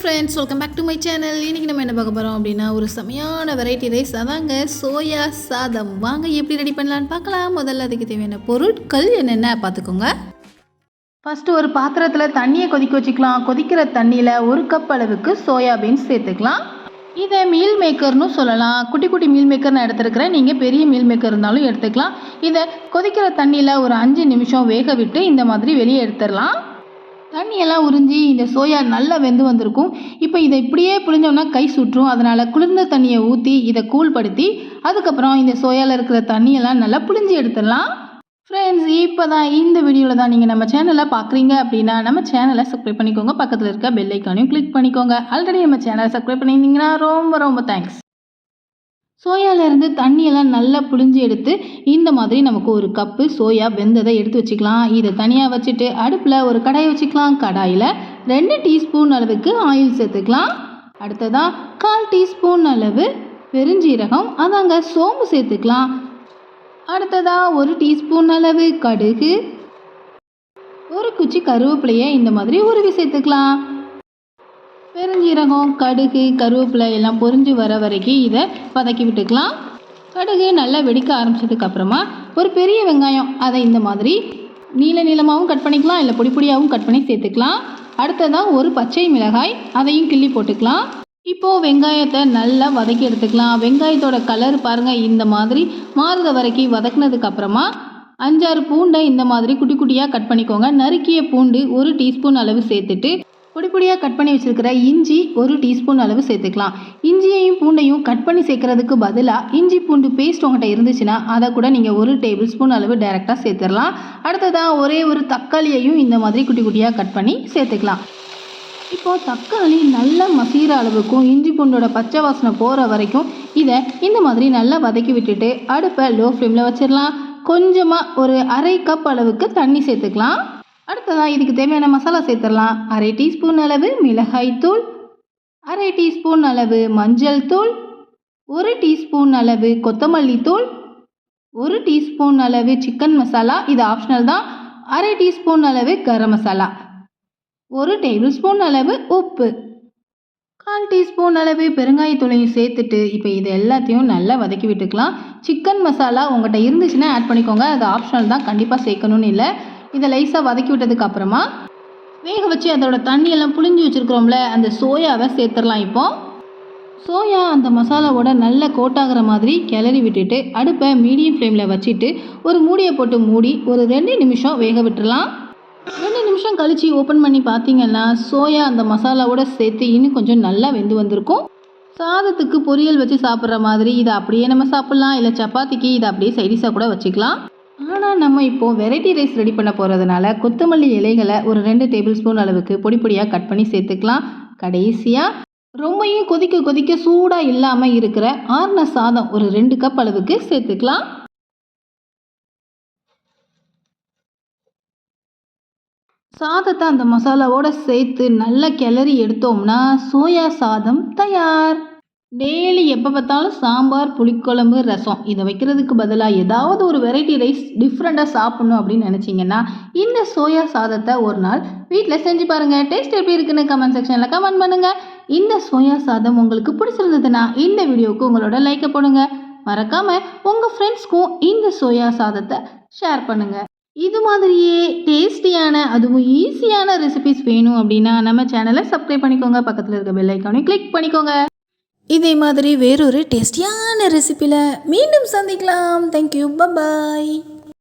Friends, welcome back to my channel. இன்றைக்கி நம்ம என்ன பார்க்க போகிறோம் அப்படின்னா, ஒரு செமையான வெரைட்டி ரைஸ், அதாங்க சோயா சாதம். வாங்க எப்படி ரெடி பண்ணலான்னு பார்க்கலாம். முதல்ல அதுக்கு தேவையான பொருட்கள் என்னென்ன பார்த்துக்கோங்க. ஃபஸ்ட்டு ஒரு பாத்திரத்தில் தண்ணியை கொதிக்க வச்சுக்கலாம். கொதிக்கிற தண்ணியில் 1 கப் அளவுக்கு சோயாபீன்ஸ் சேர்த்துக்கலாம். இதை மீல் மேக்கர்னு சொல்லலாம். குட்டி குட்டி மீல் மேக்கர் நான் எடுத்துருக்கிறேன். நீங்கள் பெரிய மீல் மேக்கர் இருந்தாலும் எடுத்துக்கலாம். இதை கொதிக்கிற தண்ணியில் ஒரு 5 நிமிஷம் வேக விட்டு இந்த மாதிரி வெளியே எடுத்துடலாம். தண்ணியெல்லாம் உறிஞ்சி இந்த சோயா நல்லா வெந்து வந்திருக்கும். இப்போ இதை இப்படியே புழிஞ்சோம்னா கை சுற்றும். அதனால் குளிர்ந்த தண்ணியை ஊற்றி இதை கூழ்படுத்தி அதுக்கப்புறம் இந்த சோயாவில் இருக்கிற தண்ணியெல்லாம் நல்லா புழிஞ்சி எடுத்துடலாம். ஃப்ரெண்ட்ஸ், இப்போ தான் இந்த வீடியோவில் தான் நீங்கள் நம்ம சேனலை பார்க்குறீங்க அப்படின்னா நம்ம சேனலை சப்ஸ்கிரைப் பண்ணிக்கோங்க. பக்கத்தில் இருக்க பெல் ஐக்கானையும் கிளிக் பண்ணிக்கோங்க. ஆல்ரெடி நம்ம சேனலை சப்ஸ்கிரைப் பண்ணியிருந்தீங்கன்னா ரொம்ப ரொம்ப தேங்க்ஸ். சோயாவிலேருந்து தண்ணியெல்லாம் நல்லா புழிஞ்சி எடுத்து இந்த மாதிரி நமக்கு 1 கப்பு சோயா வெந்ததை எடுத்து வச்சுக்கலாம். இதை தனியாக வச்சுட்டு அடுப்பில் ஒரு கடாயை வச்சுக்கலாம். கடாயில் 2 டீஸ்பூன் அளவுக்கு ஆயில் சேர்த்துக்கலாம். அடுத்ததாக 1/4 டீஸ்பூன் அளவு பெருஞ்சீரகம், அதாங்க சோம்பு சேர்த்துக்கலாம். அடுத்ததாக 1 டீஸ்பூன் அளவு கடுகு, 1 குச்சி கருவேப்பிலையை இந்த மாதிரி உருவி சேர்த்துக்கலாம். பெருஞ்சீரகம், கடுகு, கருவேப்பிலை எல்லாம் பொரிஞ்சு வர வரைக்கும் இதை வதக்கி விட்டுக்கலாம். கடுகு நல்லா வெடிக்க ஆரம்பிச்சதுக்கப்புறமா ஒரு பெரிய வெங்காயம், அதை இந்த மாதிரி நீளமாகவும் கட் பண்ணிக்கலாம், இல்லை பொடி பொடியாகவும் கட் பண்ணி சேர்த்துக்கலாம். அடுத்ததாக 1 பச்சை மிளகாய், அதையும் கிள்ளி போட்டுக்கலாம். இப்போது வெங்காயத்தை நல்லா வதக்கி எடுத்துக்கலாம். வெங்காயத்தோட கலர் பாருங்கள், இந்த மாதிரி மாறுத வரைக்கும் வதக்குனதுக்கப்புறமா 5-6 பூண்டை இந்த மாதிரி குட்டி குட்டியாக கட் பண்ணிக்கோங்க. நறுக்கிய பூண்டு 1 டீஸ்பூன் அளவு சேர்த்துட்டு பொடி பொடியாக கட் பண்ணி வச்சுருக்கிற இஞ்சி 1 டீஸ்பூன் அளவு சேர்த்துக்கலாம். இஞ்சியையும் பூண்டையும் கட் பண்ணி சேர்க்கறதுக்கு பதிலாக இஞ்சி பூண்டு பேஸ்ட் உங்கள்கிட்ட இருந்துச்சுன்னா அதை கூட நீங்கள் 1 டேபிள் ஸ்பூன் அளவு டைரெக்டாக சேர்த்துடலாம். அடுத்ததாக ஒரே ஒரு தக்காளியையும் இந்த மாதிரி குட்டி குட்டியாக கட் பண்ணி சேர்த்துக்கலாம். இப்போது தக்காளி நல்லா மசீர அளவுக்கும் இஞ்சி பூண்டோட பச்சை வாசனை போகிற வரைக்கும் இதை இந்த மாதிரி நல்லா வதக்கி விட்டுட்டு அடுப்பை லோ ஃப்ளேமில் வச்சிடலாம். கொஞ்சமாக ஒரு 1/2 கப் அளவுக்கு தண்ணி சேர்த்துக்கலாம். அடுத்ததாக இதுக்கு தேவையான மசாலா சேர்த்துடலாம். 1/2 டீஸ்பூன் அளவு மிளகாய் தூள், 1/2 டீஸ்பூன் அளவு மஞ்சள் தூள், 1 டீஸ்பூன் அளவு கொத்தமல்லி தூள், 1 டீஸ்பூன் அளவு சிக்கன் மசாலா, இது ஆப்ஷனல் தான், 1/2 டீஸ்பூன் அளவு கரம் மசாலா, 1 டேபிள் ஸ்பூன் அளவு உப்பு, 1/4 டீஸ்பூன் அளவு பெருங்காயத்தூளையும் சேர்த்துட்டு இப்போ இது எல்லாத்தையும் நல்லா வதக்கி விட்டுக்கலாம். சிக்கன் மசாலா உங்கள்கிட்ட இருந்துச்சுன்னா ஆட் பண்ணிக்கோங்க, அது ஆப்ஷனல் தான், கண்டிப்பாக சேர்க்கணும்னு இல்லை. இதை லைஸாக வதக்கி விட்டதுக்கு அப்புறமா வேக வச்சு அதோட தண்ணியெல்லாம் புழிஞ்சு வச்சுருக்கிறோம்ல, அந்த சோயாவை சேர்த்துடலாம். இப்போது சோயா அந்த மசாலாவோட நல்ல கோட்டாகிற மாதிரி கிளறி விட்டுட்டு அடுப்பை மீடியம் ஃப்ளேமில் வச்சுட்டு ஒரு மூடியை போட்டு மூடி ஒரு 2 நிமிஷம் வேக விட்டுடலாம். 2 நிமிஷம் கழித்து ஓப்பன் பண்ணி பார்த்தீங்கன்னா சோயா அந்த மசாலாவோட சேர்த்து இன்னும் கொஞ்சம் நல்லா வெந்து வந்திருக்கும். சாதத்துக்கு பொரியல் வச்சு சாப்பிட்ற மாதிரி இதை அப்படியே நம்ம சாப்பிட்லாம், இல்லை சப்பாத்திக்கு இதை அப்படியே சைடிஷாக கூட வச்சுக்கலாம். ஆனால் நம்ம இப்போது வெரைட்டி ரைஸ் ரெடி பண்ண போகிறதுனால கொத்தமல்லி இலைகளை ஒரு 2 டேபிள் ஸ்பூன் அளவுக்கு பொடி பொடியாக கட் பண்ணி சேர்த்துக்கலாம். கடைசியாக ரொம்பவும் கொதிக்க சூடாக இல்லாமல் இருக்கிற ஆறுன சாதம் ஒரு 2 கப் அளவுக்கு சேர்த்துக்கலாம். சாதத்தை அந்த மசாலாவோடு சேர்த்து நல்லா கிளறி எடுத்தோம்னா சோயா சாதம் தயார். டெய்லி எப்போ பார்த்தாலும் சாம்பார், புளிக்குழம்பு, ரசம் இதை வைக்கிறதுக்கு பதிலாக ஏதாவது ஒரு வெரைட்டி ரைஸ் டிஃப்ரெண்ட்டாக சாப்பிட்ணும் அப்படின்னு நினச்சிங்கன்னா இந்த சோயா சாதத்தை ஒரு நாள் வீட்டில் செஞ்சு பாருங்கள். டேஸ்ட் எப்படி இருக்குன்னு கமெண்ட் செக்ஷனில் கமெண்ட் பண்ணுங்கள். இந்த சோயா சாதம் உங்களுக்கு பிடிச்சிருந்ததுன்னா இந்த வீடியோவுக்கு உங்களோட லைக்கை போடுங்க. மறக்காமல் உங்கள் ஃப்ரெண்ட்ஸ்க்கும் இந்த சோயா சாதத்தை ஷேர் பண்ணுங்கள். இது மாதிரியே டேஸ்டியான அதுவும் ஈஸியான ரெசிபிஸ் வேணும் அப்படின்னா நம்ம சேனலை சப்ஸ்கிரைப் பண்ணிக்கோங்க. பக்கத்தில் இருக்க பெல் ஐக்கானையும் கிளிக் பண்ணிக்கோங்க. இதே மாதிரி வேறொரு டேஸ்டியான ரெசிபியில் மீண்டும் சந்திக்கலாம். Thank you, bye bye.